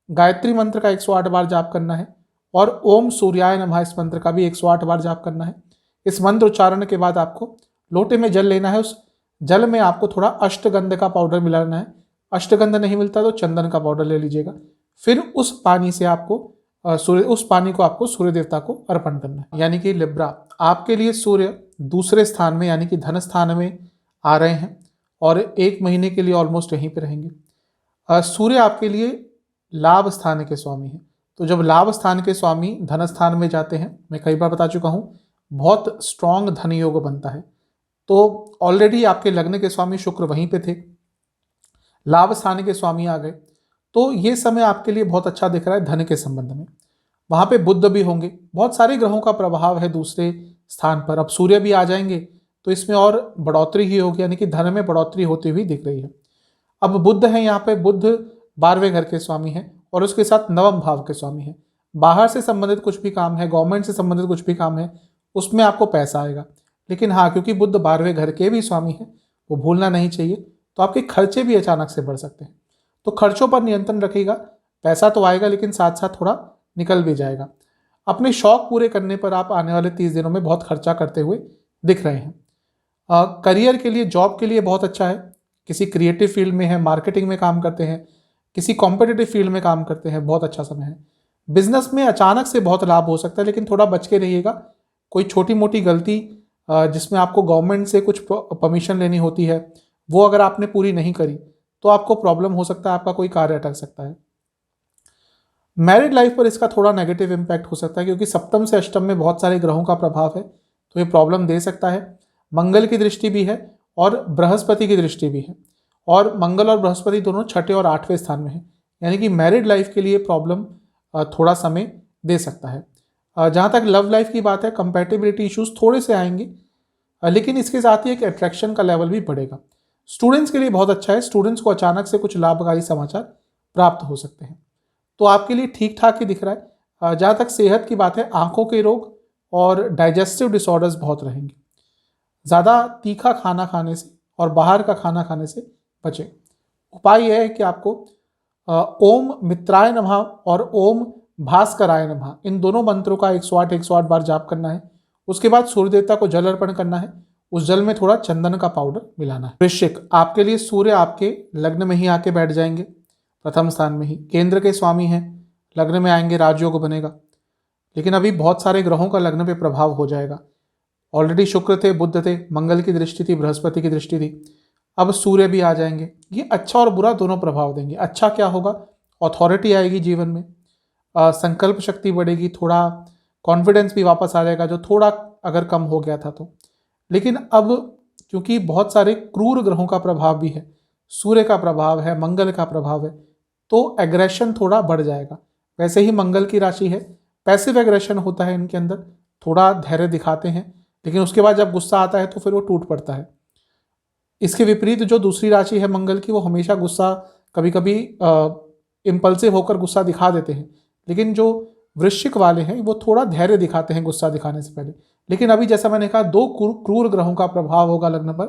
गायत्री मंत्र का 108 बार जाप करना है और ओम सूर्याय नमः इस मंत्र का भी 108 बार जाप करना है। इस मंत्र उच्चारण के बाद आपको लोटे में जल लेना है, उस जल में आपको थोड़ा अष्टगंध का पाउडर मिलाना है। अष्टगंध नहीं मिलता तो चंदन का पाउडर ले लीजिएगा। फिर उस पानी से आपको उस पानी को आपको सूर्य देवता को अर्पण करना है। यानी कि लिब्रा, आपके लिए सूर्य दूसरे स्थान में यानी कि धन स्थान में आ रहे हैं और 1 महीने के लिए ऑलमोस्ट यहीं पे रहेंगे। सूर्य आपके लिए लाभ स्थान के स्वामी हैं, तो जब लाभ स्थान के स्वामी धन स्थान में जाते हैं, मैं कई बार बता चुका हूँ, बहुत स्ट्रांग धन योग बनता है। तो ऑलरेडी आपके लग्न के स्वामी शुक्र वहीं पे थे, लाभ स्थान के स्वामी आ गए, तो ये समय आपके लिए बहुत अच्छा दिख रहा है धन के संबंध में। वहाँ पे बुध भी होंगे, बहुत सारे ग्रहों का प्रभाव है दूसरे स्थान पर। अब सूर्य भी आ जाएंगे तो इसमें और बढ़ोतरी ही होगी, यानी कि धन में बढ़ोतरी होती हुई दिख रही है। अब बुध है यहाँ पे, बुध 12वें घर के स्वामी हैं और उसके साथ 9वें भाव के स्वामी हैं। बाहर से संबंधित कुछ भी काम है, गवर्नमेंट से संबंधित कुछ भी काम है, उसमें आपको पैसा आएगा। लेकिन हाँ, क्योंकि बुध 12वें घर के भी स्वामी हैं, वो भूलना नहीं चाहिए, तो आपके खर्चे भी अचानक से बढ़ सकते हैं। तो खर्चों पर नियंत्रण रखिएगा, पैसा तो आएगा लेकिन साथ साथ थोड़ा निकल भी जाएगा। अपने शौक पूरे करने पर आप आने वाले 30 दिनों में बहुत खर्चा करते हुए दिख रहे हैं। करियर के लिए, जॉब के लिए बहुत अच्छा है। किसी क्रिएटिव फील्ड में है, मार्केटिंग में काम करते हैं, किसी कॉम्पिटिटिव फील्ड में काम करते हैं, बहुत अच्छा समय है। बिजनेस में अचानक से बहुत लाभ हो सकता है, लेकिन थोड़ा बच के रहिएगा। कोई छोटी मोटी गलती जिसमें आपको गवर्नमेंट से कुछ परमिशन लेनी होती है, वो अगर आपने पूरी नहीं करी तो आपको प्रॉब्लम हो सकता है, आपका कोई कार्य अटक सकता है। मैरिड लाइफ पर इसका थोड़ा नेगेटिव इम्पैक्ट हो सकता है, क्योंकि सप्तम से अष्टम में बहुत सारे ग्रहों का प्रभाव है, तो ये प्रॉब्लम दे सकता है। मंगल की दृष्टि भी है और बृहस्पति की दृष्टि भी है, और मंगल और बृहस्पति दोनों 6ठे और 8वें स्थान में है, यानी कि मैरिड लाइफ के लिए प्रॉब्लम थोड़ा समय दे सकता है। जहाँ तक लव लाइफ की बात है, कंपैटिबिलिटी इश्यूज थोड़े से आएंगे, लेकिन इसके साथ ही एक अट्रैक्शन का लेवल भी बढ़ेगा। स्टूडेंट्स के लिए बहुत अच्छा है, स्टूडेंट्स को अचानक से कुछ लाभकारी समाचार प्राप्त हो सकते हैं, तो आपके लिए ठीक ठाक ही दिख रहा है। जहाँ तक सेहत की बात है, आंखों के रोग और डाइजेस्टिव डिसऑर्डर्स बहुत रहेंगे। ज़्यादा तीखा खाना खाने से और बाहर का खाना खाने से बचें। उपाय यह है कि आपको ओम मित्राय नमः और ओम भास्कराय नमः इन दोनों मंत्रों का 108 बार जाप करना है। उसके बाद सूर्य देवता को जल अर्पण करना है, उस जल में थोड़ा चंदन का पाउडर मिलाना है। वृश्चिक, आपके लिए सूर्य आपके लग्न में ही आके बैठ जाएंगे, प्रथम स्थान में ही, केंद्र के स्वामी हैं, लग्न में आएंगे, राजयोग बनेगा। लेकिन अभी बहुत सारे ग्रहों का लग्न पे प्रभाव हो जाएगा। ऑलरेडी शुक्र थे, बुध थे, मंगल की दृष्टि थी, बृहस्पति की दृष्टि थी, अब सूर्य भी आ जाएंगे। ये अच्छा और बुरा दोनों प्रभाव देंगे। अच्छा क्या होगा? अथॉरिटी आएगी जीवन में, संकल्प शक्ति बढ़ेगी, थोड़ा कॉन्फिडेंस भी वापस आ जाएगा जो थोड़ा अगर कम हो गया था तो। लेकिन अब क्योंकि बहुत सारे क्रूर ग्रहों का प्रभाव भी है, सूर्य का प्रभाव है, मंगल का प्रभाव है, तो एग्रेशन थोड़ा बढ़ जाएगा। वैसे ही मंगल की राशि है, पैसिव एग्रेशन होता है इनके अंदर, थोड़ा धैर्य दिखाते हैं, लेकिन उसके बाद जब गुस्सा आता है तो फिर वो टूट पड़ता है। इसके विपरीत जो दूसरी राशि है मंगल की, वो हमेशा गुस्सा, कभी कभी इम्पल्सिव होकर गुस्सा दिखा देते हैं, लेकिन जो वृश्चिक वाले हैं वो थोड़ा धैर्य दिखाते हैं गुस्सा दिखाने से पहले। लेकिन अभी जैसा मैंने कहा, दो क्रूर ग्रहों का प्रभाव होगा लग्न पर,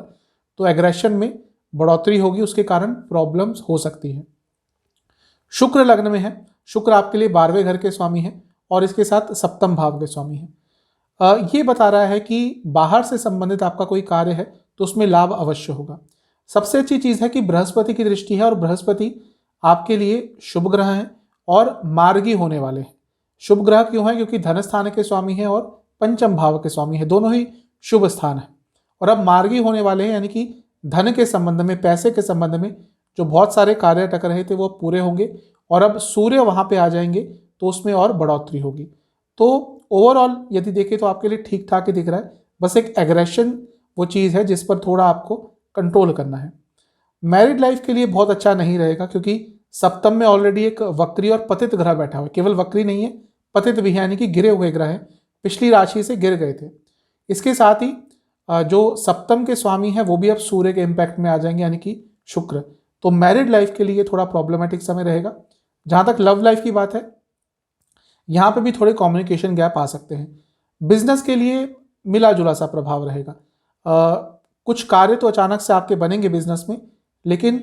तो एग्रेशन में बढ़ोतरी होगी, उसके कारण प्रॉब्लम्स हो सकती है। शुक्र लग्न में है, शुक्र आपके लिए 12वें घर के स्वामी हैं और इसके साथ सप्तम भाव के स्वामी हैं। ये बता रहा है कि बाहर से संबंधित आपका कोई कार्य है तो उसमें लाभ अवश्य होगा। सबसे अच्छी चीज़ है कि बृहस्पति की दृष्टि है और बृहस्पति आपके लिए शुभ ग्रह हैं और मार्गी होने वाले हैं। शुभ ग्रह क्यों है? क्योंकि धन स्थान के स्वामी हैं और पंचम भाव के स्वामी हैं, दोनों ही शुभ स्थान है। और अब मार्गी होने वाले हैं, यानी कि धन के संबंध में, पैसे के संबंध में जो बहुत सारे कार्य अटक रहे थे वो पूरे होंगे, और अब सूर्य वहां पे आ जाएंगे तो उसमें और बढ़ोतरी होगी। तो ओवरऑल यदि देखें तो आपके लिए ठीक ठाक ही दिख रहा है, बस एक एग्रेशन वो चीज़ है जिस पर थोड़ा आपको कंट्रोल करना है। मैरिड लाइफ के लिए बहुत अच्छा नहीं रहेगा, क्योंकि सप्तम में ऑलरेडी एक वक्री और पतित ग्रह बैठा हुआ है। केवल वक्री नहीं है, पतित भी है, यानी कि गिरे हुए ग्रह हैं, पिछली राशि से गिर गए थे। इसके साथ ही जो सप्तम के स्वामी हैं वो भी अब सूर्य के इम्पैक्ट में आ जाएंगे, यानी कि शुक्र। तो मैरिड लाइफ के लिए थोड़ा प्रॉब्लमेटिक समय रहेगा। जहाँ तक लव लाइफ की बात है, यहाँ पे भी थोड़े कम्युनिकेशन गैप आ सकते हैं। बिजनेस के लिए मिला जुला सा प्रभाव रहेगा। कुछ कार्य तो अचानक से आपके बनेंगे बिजनेस में, लेकिन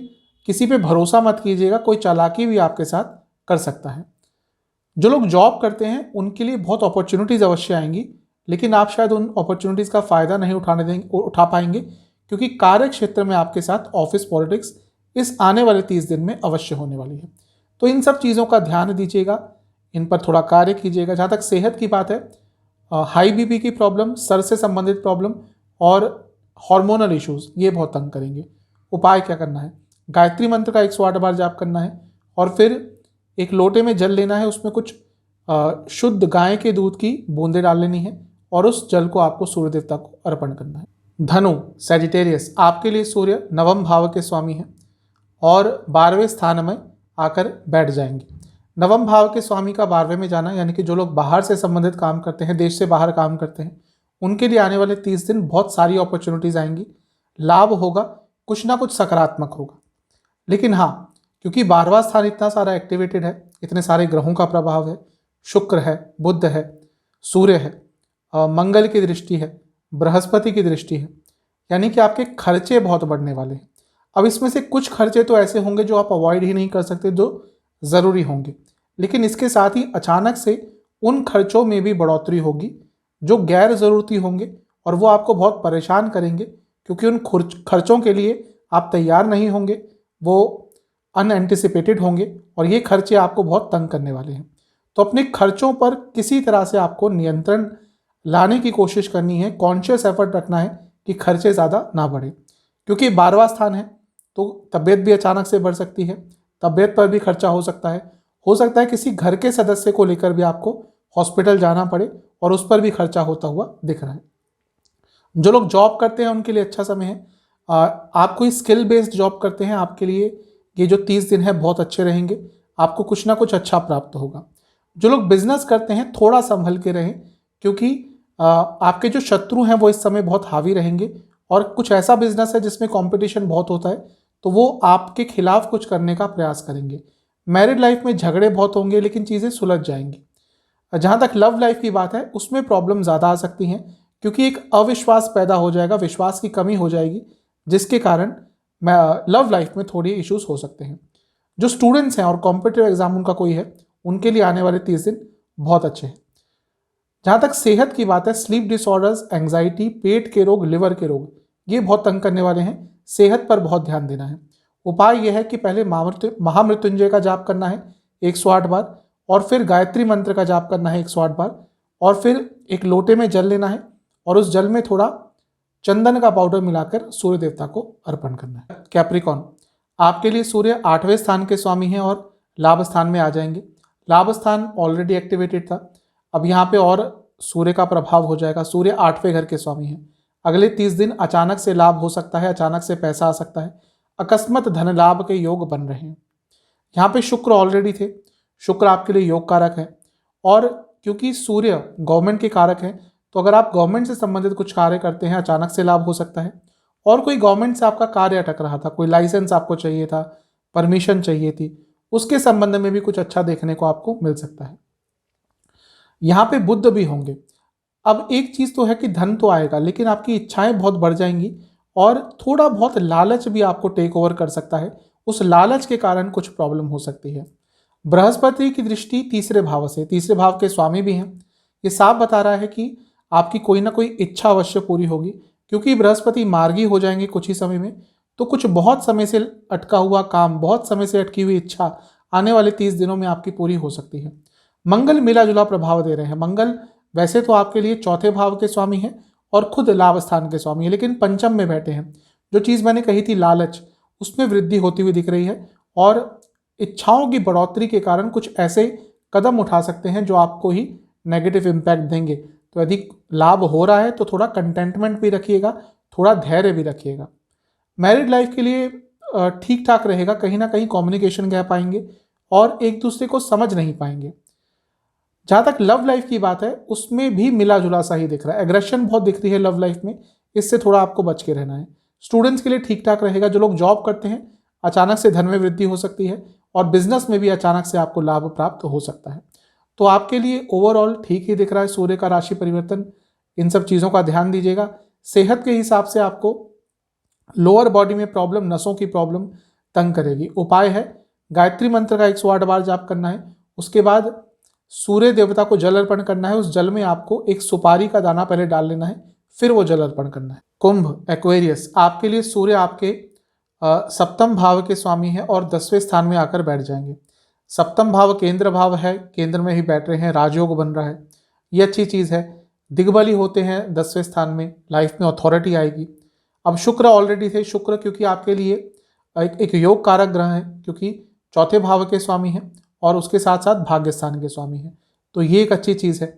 किसी पे भरोसा मत कीजिएगा, कोई चालाकी भी आपके साथ कर सकता है। जो लोग जॉब करते हैं उनके लिए बहुत अपॉर्चुनिटीज़ अवश्य आएंगी, लेकिन आप शायद उन अपॉर्चुनिटीज़ का फ़ायदा नहीं उठा पाएंगे, क्योंकि कार्य क्षेत्र में आपके साथ ऑफिस पॉलिटिक्स इस आने वाले 30 दिन में अवश्य होने वाली है। तो इन सब चीज़ों का ध्यान दीजिएगा, इन पर थोड़ा कार्य कीजिएगा। जहाँ तक सेहत की बात है, हाई बीपी की प्रॉब्लम, सर से संबंधित प्रॉब्लम और हार्मोनल इश्यूज़ ये बहुत तंग करेंगे। उपाय क्या करना है? गायत्री मंत्र का 108 बार जाप करना है, और फिर एक लोटे में जल लेना है, उसमें कुछ शुद्ध गाय के दूध की बूंदें डाल लेनी है, और उस जल को आपको सूर्य देवता को अर्पण करना है। धनु सैजिटेरियस, आपके लिए सूर्य नवम भाव के स्वामी हैं और 12वें स्थान में आकर बैठ जाएंगे। नवम भाव के स्वामी का 12वें में जाना, यानी कि जो लोग बाहर से संबंधित काम करते हैं, देश से बाहर काम करते हैं, उनके लिए आने वाले 30 दिन बहुत सारी अपॉर्चुनिटीज़ आएंगी, लाभ होगा, कुछ ना कुछ सकारात्मक होगा। लेकिन हाँ, क्योंकि 12वां स्थान इतना सारा एक्टिवेटेड है, इतने सारे ग्रहों का प्रभाव है, शुक्र है, बुध है, सूर्य है, मंगल की दृष्टि है, बृहस्पति की दृष्टि है, यानी कि आपके खर्चे बहुत बढ़ने वाले हैं। अब इसमें से कुछ खर्चे तो ऐसे होंगे जो आप अवॉइड ही नहीं कर सकते, जो ज़रूरी होंगे, लेकिन इसके साथ ही अचानक से उन खर्चों में भी बढ़ोतरी होगी जो गैर ज़रूरती होंगे, और वो आपको बहुत परेशान करेंगे, क्योंकि उन खर्चों के लिए आप तैयार नहीं होंगे, वो अनएंटिसिपेटेड होंगे, और ये खर्चे आपको बहुत तंग करने वाले हैं। तो अपने खर्चों पर किसी तरह से आपको नियंत्रण लाने की कोशिश करनी है, कॉन्शियस एफर्ट रखना है कि खर्चे ज़्यादा ना बढ़े, क्योंकि 12वां स्थान है तो तबीयत भी अचानक से बढ़ सकती है, तबीयत पर भी खर्चा हो सकता है किसी घर के सदस्य को लेकर भी आपको हॉस्पिटल जाना पड़े, और उस पर भी खर्चा होता हुआ दिख रहा है। जो लोग जॉब करते हैं उनके लिए अच्छा समय है। आप कोई स्किल बेस्ड जॉब करते हैं, आपके लिए ये जो 30 दिन है बहुत अच्छे रहेंगे, आपको कुछ ना कुछ अच्छा प्राप्त होगा। जो लोग बिजनेस करते हैं थोड़ा संभल के रहें, क्योंकि आपके जो शत्रु हैं वो इस समय बहुत हावी रहेंगे, और कुछ ऐसा बिजनेस है जिसमें कंपटीशन बहुत होता है, तो वो आपके खिलाफ कुछ करने का प्रयास करेंगे। मैरिड लाइफ में झगड़े बहुत होंगे, लेकिन चीज़ें सुलझ जाएंगी। जहाँ तक लव लाइफ की बात है, उसमें प्रॉब्लम ज़्यादा आ सकती हैं, क्योंकि एक अविश्वास पैदा हो जाएगा, विश्वास की कमी हो जाएगी, जिसके कारण लव लाइफ में थोड़ी इश्यूज हो सकते हैं। जो स्टूडेंट्स हैं और कॉम्पिटिटिव एग्जाम उनका कोई है, उनके लिए आने वाले 30 दिन बहुत अच्छे हैं। जहाँ तक सेहत की बात है, स्लीप डिसऑर्डर्स, एंग्जाइटी, पेट के रोग, लिवर के रोग ये बहुत तंग करने वाले हैं, सेहत पर बहुत ध्यान देना है। उपाय यह है कि पहले महामृत्युंजय का जाप करना है 108 बार, और फिर गायत्री मंत्र का जाप करना है 108 बार, और फिर एक लोटे में जल लेना है, और उस जल में थोड़ा चंदन का पाउडर मिलाकर सूर्य देवता को अर्पण करना है। कैप्रिकॉन, आपके लिए सूर्य 8वें स्थान के स्वामी हैं और लाभ स्थान में आ जाएंगे। लाभ स्थान ऑलरेडी एक्टिवेटेड था, अब यहाँ पे और सूर्य का प्रभाव हो जाएगा। सूर्य 8वें घर के स्वामी हैं। अगले 30 दिन अचानक से लाभ हो सकता है, अचानक से पैसा आ सकता है, अकस्मात धन लाभ के योग बन रहे हैं। यहाँ पे शुक्र ऑलरेडी थे, शुक्र आपके लिए योग कारक है, और क्योंकि सूर्य गवर्नमेंट के कारक हैं, तो अगर आप गवर्नमेंट से संबंधित कुछ कार्य करते हैं अचानक से लाभ हो सकता है। और कोई गवर्नमेंट से आपका कार्य अटक रहा था, कोई लाइसेंस आपको चाहिए था, परमिशन चाहिए थी, उसके संबंध में भी कुछ अच्छा देखने को आपको मिल सकता है। यहाँ पे बुध भी होंगे। अब एक चीज़ तो है कि धन तो आएगा, लेकिन आपकी इच्छाएं बहुत बढ़ जाएंगी, और थोड़ा बहुत लालच भी आपको टेक ओवर कर सकता है। उस लालच के कारण कुछ प्रॉब्लम हो सकती है। बृहस्पति की दृष्टि तीसरे भाव से, तीसरे भाव के स्वामी भी हैं, ये साफ बता रहा है कि आपकी कोई ना कोई इच्छा अवश्य पूरी होगी, क्योंकि बृहस्पति मार्गी हो जाएंगे कुछ ही समय में। तो कुछ बहुत समय से अटका हुआ काम, बहुत समय से अटकी हुई इच्छा आने वाले 30 दिनों में आपकी पूरी हो सकती है। मंगल मिला जुला प्रभाव दे रहे हैं। मंगल वैसे तो आपके लिए चौथे भाव के स्वामी हैं और खुद लाभ स्थान के स्वामी हैं, लेकिन पंचम में बैठे हैं। जो चीज़ मैंने कही थी लालच, उसमें वृद्धि होती हुई दिख रही है, और इच्छाओं की बढ़ोतरी के कारण कुछ ऐसे कदम उठा सकते हैं जो आपको ही नेगेटिव इम्पैक्ट देंगे। तो यदि लाभ हो रहा है तो थोड़ा कंटेंटमेंट भी रखिएगा, थोड़ा धैर्य भी रखिएगा। मैरिड लाइफ के लिए ठीक ठाक रहेगा, कहीं ना कहीं कम्युनिकेशन गैप आएंगे और एक दूसरे को समझ नहीं पाएंगे। जहाँ तक लव लाइफ की बात है उसमें भी मिला जुला सा ही दिख रहा है, एग्रेशन बहुत दिख रही है लव लाइफ में, इससे थोड़ा आपको बच के रहना है। स्टूडेंट्स के लिए ठीक ठाक रहेगा। जो लोग जॉब करते हैं अचानक से धन में वृद्धि हो सकती है और बिजनेस में भी अचानक से आपको लाभ प्राप्त हो सकता है। तो आपके लिए ओवरऑल ठीक ही दिख रहा है सूर्य का राशि परिवर्तन। इन सब चीज़ों का ध्यान दीजिएगा। सेहत के हिसाब से आपको लोअर बॉडी में प्रॉब्लम, नसों की प्रॉब्लम तंग करेगी। उपाय है गायत्री मंत्र का 108 बार जाप करना है। उसके बाद सूर्य देवता को जल अर्पण करना है। उस जल में आपको एक सुपारी का दाना पहले डाल लेना है, फिर वो जल अर्पण करना है। कुंभ एक्वेरियस, आपके लिए सूर्य आपके सप्तम भाव के स्वामी है और 10वें स्थान में आकर बैठ जाएंगे। सप्तम भाव केंद्र भाव है, केंद्र में ही बैठ रहे हैं, राजयोग बन रहा है, ये अच्छी चीज़ है। दिग्बली होते हैं 10वें स्थान में, लाइफ में अथॉरिटी आएगी। अब शुक्र ऑलरेडी थे, शुक्र क्योंकि आपके लिए एक योग कारक ग्रह है, क्योंकि चौथे भाव के स्वामी हैं और उसके साथ साथ भाग्य स्थान के स्वामी हैं, तो ये एक अच्छी चीज़ है।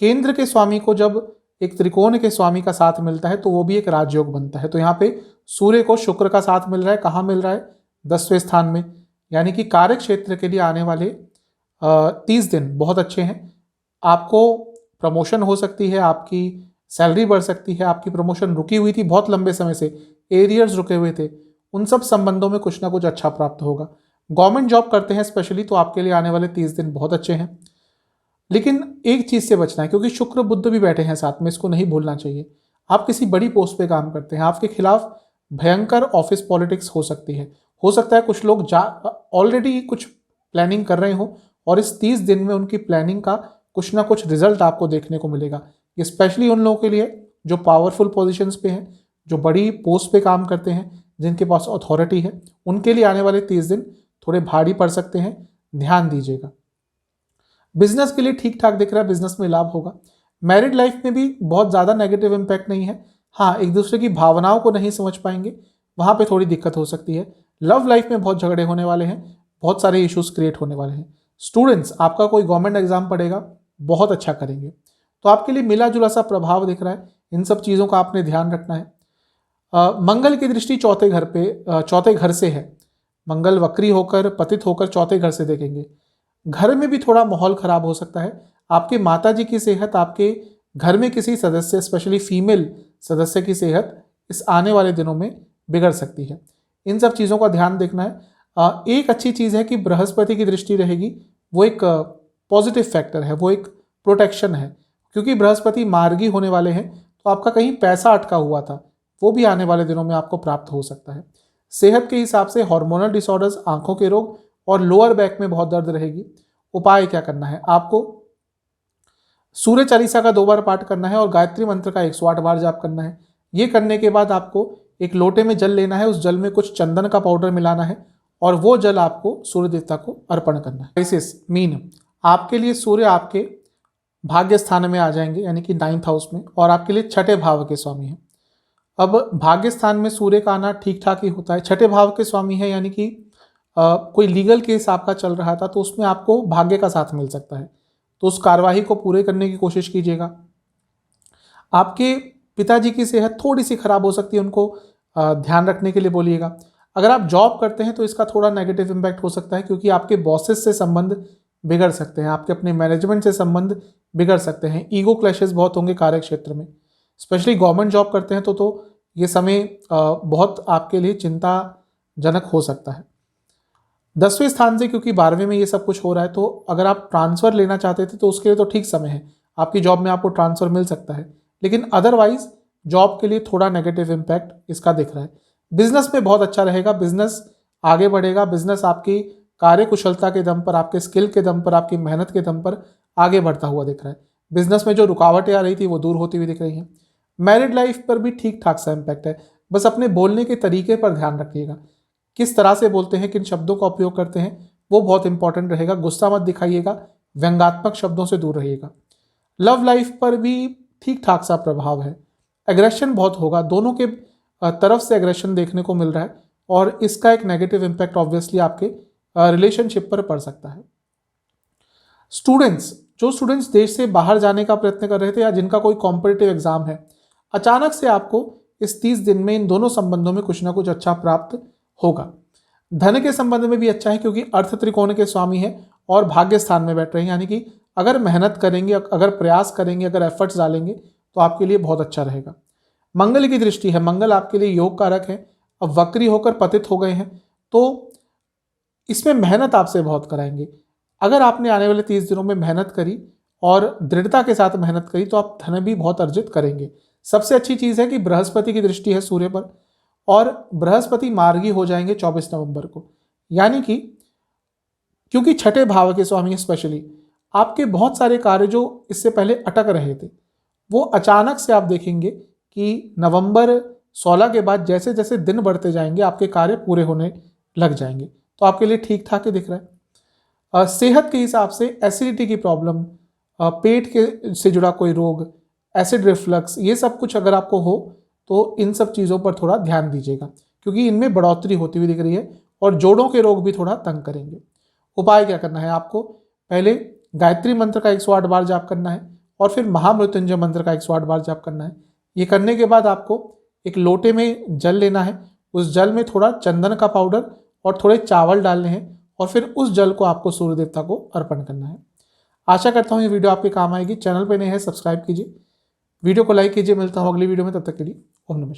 केंद्र के स्वामी को जब एक त्रिकोण के स्वामी का साथ मिलता है तो वो भी एक राजयोग बनता है। तो यहाँ पे सूर्य को शुक्र का साथ मिल रहा है, कहाँ मिल रहा है? 10वें स्थान में, यानी कि कार्य क्षेत्र के लिए आने वाले 30 दिन बहुत अच्छे हैं। आपको प्रमोशन हो सकती है, आपकी सैलरी बढ़ सकती है, आपकी प्रमोशन रुकी हुई थी बहुत लंबे समय से, एरियर्स रुके हुए थे, उन सब संबंधों में कुछ ना कुछ अच्छा प्राप्त होगा। गवर्नमेंट जॉब करते हैं स्पेशली तो आपके लिए आने वाले 30 दिन बहुत अच्छे हैं। लेकिन एक चीज़ से बचना है, क्योंकि शुक्र बुध भी बैठे हैं साथ में, इसको नहीं भूलना चाहिए। आप किसी बड़ी पोस्ट पे काम करते हैं, आपके खिलाफ भयंकर ऑफिस पॉलिटिक्स हो सकती है। हो सकता है कुछ लोग ऑलरेडी कुछ प्लानिंग कर रहे हो और इस 30 दिन में उनकी प्लानिंग का कुछ ना कुछ रिजल्ट आपको देखने को मिलेगा। स्पेशली उन लोगों के लिए जो पावरफुल पोजीशंस पे हैं, जो बड़ी पोस्ट पे काम करते हैं, जिनके पास अथॉरिटी है, उनके लिए आने वाले 30 दिन थोड़े भारी पड़ सकते हैं, ध्यान दीजिएगा। बिजनेस के लिए ठीक ठाक दिख रहा है, बिजनेस में लाभ होगा। मैरिड लाइफ में भी बहुत ज़्यादा नेगेटिव इम्पैक्ट नहीं है। हाँ, एक दूसरे की भावनाओं को नहीं समझ पाएंगे, वहाँ पे थोड़ी दिक्कत हो सकती है। लव लाइफ में बहुत झगड़े होने वाले हैं, बहुत सारे इश्यूज क्रिएट होने वाले हैं। स्टूडेंट्स, आपका कोई गवर्नमेंट एग्जाम पड़ेगा, बहुत अच्छा करेंगे। तो आपके लिए मिला जुला सा प्रभाव दिख रहा है, इन सब चीज़ों का आपने ध्यान रखना है। मंगल की दृष्टि चौथे घर से है। मंगल वक्री होकर, पतित होकर चौथे घर से देखेंगे। घर में भी थोड़ा माहौल खराब हो सकता है। आपके माता जी की सेहत, आपके घर में किसी सदस्य, स्पेशली फीमेल सदस्य की सेहत इस आने वाले दिनों में बिगड़ सकती है। इन सब चीज़ों का ध्यान देखना है। एक अच्छी चीज़ है कि बृहस्पति की दृष्टि रहेगी, वो एक पॉजिटिव फैक्टर है, वो एक प्रोटेक्शन है। क्योंकि बृहस्पति मार्गी होने वाले हैं तो आपका कहीं पैसा अटका हुआ था, वो भी आने वाले दिनों में आपको प्राप्त हो सकता है। सेहत के हिसाब से हार्मोनल डिसऑर्डर्स, आंखों के रोग और लोअर बैक में बहुत दर्द रहेगी। उपाय क्या करना है? आपको सूर्य चालीसा का 2 बार पाठ करना है और गायत्री मंत्र का 108 बार जाप करना है। ये करने के बाद आपको एक लोटे में जल लेना है, उस जल में कुछ चंदन का पाउडर मिलाना है और वो जल आपको सूर्य देवता को अर्पण करना है। स्पाइसेस, मीन, आपके लिए सूर्य आपके भाग्य स्थान में आ जाएंगे, यानी कि 9th हाउस में, और आपके लिए छठे भाव के स्वामी हैं। अब भाग्य स्थान में सूर्य का आना ठीक ठाक ही होता है। छठे भाव के स्वामी है, यानी कि कोई लीगल केस आपका चल रहा था तो उसमें आपको भाग्य का साथ मिल सकता है, तो उस कार्यवाही को पूरे करने की कोशिश कीजिएगा। आपके पिताजी की सेहत थोड़ी सी खराब हो सकती है, उनको ध्यान रखने के लिए बोलिएगा। अगर आप जॉब करते हैं तो इसका थोड़ा नेगेटिव इम्पैक्ट हो सकता है, क्योंकि आपके बॉसेस से संबंध बिगड़ सकते हैं, आपके अपने मैनेजमेंट से संबंध बिगड़ सकते हैं। ईगो क्लैशेस बहुत होंगे कार्य क्षेत्र में, स्पेशली गवर्नमेंट जॉब करते हैं तो ये समय बहुत आपके लिए चिंताजनक हो सकता है। 10वें स्थान से क्योंकि 12वें में ये सब कुछ हो रहा है, तो अगर आप ट्रांसफ़र लेना चाहते थे तो उसके लिए तो ठीक समय है, आपकी जॉब में आपको ट्रांसफ़र मिल सकता है। लेकिन अदरवाइज जॉब के लिए थोड़ा नेगेटिव इम्पैक्ट इसका दिख रहा है। बिजनेस में बहुत अच्छा रहेगा, बिजनेस आगे बढ़ेगा, बिजनेस आपकी कार्य कुशलता के दम पर, आपके स्किल के दम पर, आपकी मेहनत के दम पर आगे बढ़ता हुआ दिख रहा है। बिजनेस में जो रुकावटें आ रही थी वो दूर होती हुई दिख रही हैं। मैरिड लाइफ पर भी ठीक ठाक सा इम्पैक्ट है, बस अपने बोलने के तरीके पर ध्यान रखिएगा, किस तरह से बोलते हैं, किन शब्दों का उपयोग करते हैं, वो बहुत इंपॉर्टेंट रहेगा। गुस्सा मत दिखाइएगा, व्यंग्यात्मक शब्दों से दूर रहिएगा। लव लाइफ पर भी ठीक ठाक सा प्रभाव है, एग्रेशन बहुत होगा, दोनों के तरफ से एग्रेशन देखने को मिल रहा है और इसका एक नेगेटिव इम्पैक्ट ऑब्वियसली आपके रिलेशनशिप पर पड़ सकता है। जो स्टूडेंट्स देश से बाहर जाने का प्रयत्न कर रहे थे या जिनका कोई कॉम्पिटिटिव एग्जाम है, अचानक से आपको इस 30 दिन में इन दोनों संबंधों में कुछ ना कुछ अच्छा प्राप्त होगा। धन के संबंध में भी अच्छा है क्योंकि अर्थ त्रिकोण के स्वामी है और भाग्य स्थान में बैठ रहे हैं, यानी कि अगर मेहनत करेंगे, अगर प्रयास करेंगे, अगर एफर्ट्स डालेंगे तो आपके लिए बहुत अच्छा रहेगा। मंगल की दृष्टि है, मंगल आपके लिए योग कारक है। अब वक्री होकर पतित हो गए हैं तो इसमें मेहनत आपसे बहुत कराएंगे। अगर आपने आने वाले 30 दिनों में मेहनत करी और दृढ़ता के साथ मेहनत करी तो आप धन भी बहुत अर्जित करेंगे। सबसे अच्छी चीज़ है कि बृहस्पति की दृष्टि है सूर्य पर और बृहस्पति मार्गी हो जाएंगे 24 नवंबर को, यानी कि क्योंकि छठे भाव के स्वामी स्पेशली आपके बहुत सारे कार्य जो इससे पहले अटक रहे थे वो अचानक से आप देखेंगे कि नवंबर 16 के बाद जैसे जैसे दिन बढ़ते जाएंगे आपके कार्य पूरे होने लग जाएंगे, तो आपके लिए ठीक ठाक ही दिख रहा है। सेहत के हिसाब से एसिडिटी की प्रॉब्लम, पेट के से जुड़ा कोई रोग, एसिड रिफ्लक्स, ये सब कुछ अगर आपको हो तो इन सब चीज़ों पर थोड़ा ध्यान दीजिएगा क्योंकि इनमें बढ़ोतरी होती हुई दिख रही है और जोड़ों के रोग भी थोड़ा तंग करेंगे। उपाय क्या करना है आपको? पहले गायत्री मंत्र का 108 बार जाप करना है और फिर महामृत्युंजय मंत्र का 108 बार जाप करना है। ये करने के बाद आपको एक लोटे में जल लेना है, उस जल में थोड़ा चंदन का पाउडर और थोड़े चावल डालने हैं और फिर उस जल को आपको सूर्य देवता को अर्पण करना है। आशा करता हूँ ये वीडियो आपके काम आएगी। चैनल पे नए हैं सब्सक्राइब कीजिए, वीडियो को लाइक कीजिए। मिलता हूँ अगली वीडियो में, तब तक के लिए ओम नमः।